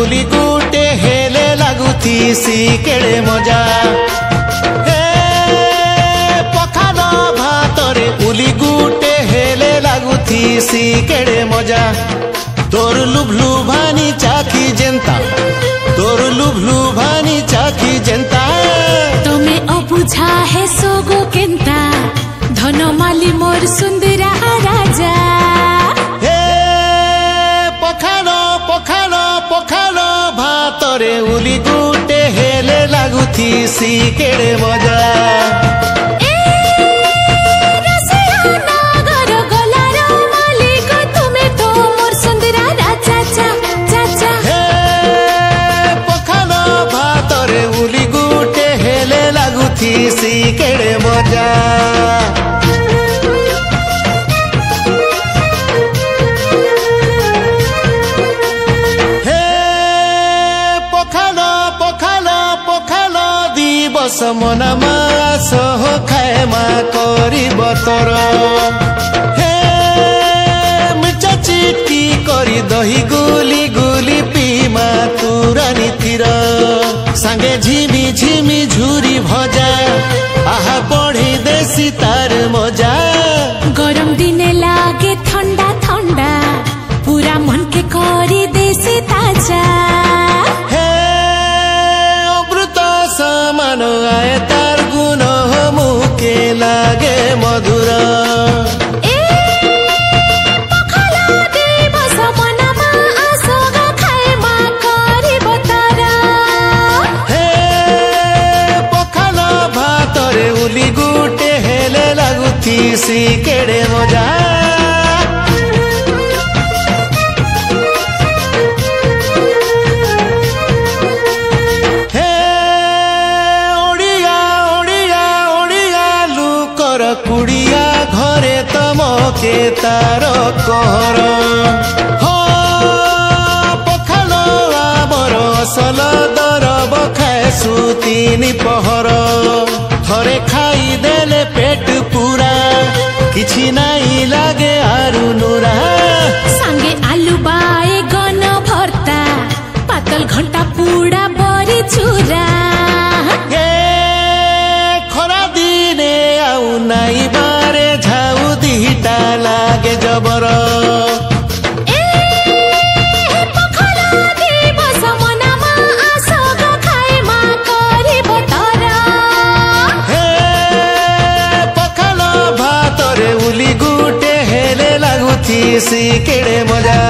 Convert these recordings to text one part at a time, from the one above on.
उली गुटे हेले लागुथीसी केड़े मजा हे पखाल भातरे उली गुटे हेले लागुथीसी केड़े मजा तोर लुभलु भानी चाखी जेंता तोर लुभलु भानी चाखी जेंता तमे अबुझा है सोगो केंता धनमाली मोर सुंदरा राजा हे पखाल पखाल पखाल भातरे उली गुटे हेले लागुथीसी केड़े मजा सी केड़े मजा हे पखाल पखाल पखाल दिवस मना मास खाए मा करिब तोर हे मिर्चा चिटी करी दही गुली गुली पीमा तुरानी तीर सांगे झिमी झिमी झुरी भजा आहा बढ़ी देसी तार मजा गरम दिने लागे ठंडा ठंडा पूरा मन के करी देसी ताजा हे अमृत समान आए तार गुण मुके लागे मधुर उली गुटे हेले लागुथीसी केड़े मजा हे ओडिया ओडिया ओडिया लुकर कुड़िया घरे तमके तार कहर हो पखाल आमर असल दरब खाए सुतीनी पहर थरे खाई देले पेट पूरा किछि नाई लागे आरु नुरा सांगे आलू बाए गन भर्ता पातल घंटा पूड़ा बरी चूरा हे खरा दिने आउ नाई बारे झाउ दिटा लागे जबर सी केड़े मजा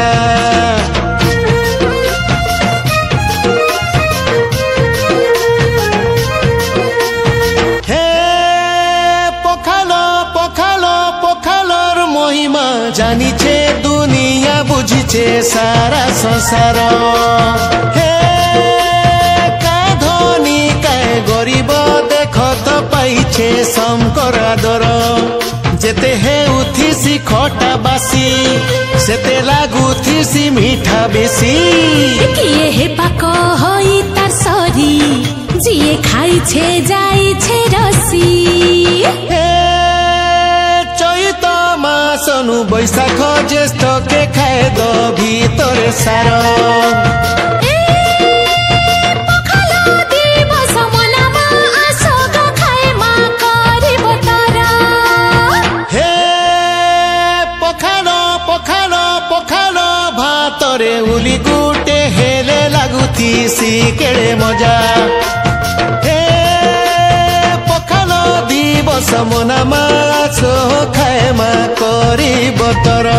हे पखाल पखाल पखालर महिमा जानिछे दुनिया बुझिछे सारा संसार हे का धनी काय गरीब देख तो पाइछे शंकर आदर जेते हे उथिसी खटा बासी सेते लागुथिसी मीठा बेसी किए हे पाक होई तार सरी जिए खाई छे जाई छे रसी हे चैत मासनु बैशाख ज्येष्ठ के खाए द भीतर सार भातरे उली गुटे हेले लागुथीसी केड़े मजा हे पखाल दिवस मना मास खाए मा करिब तोर।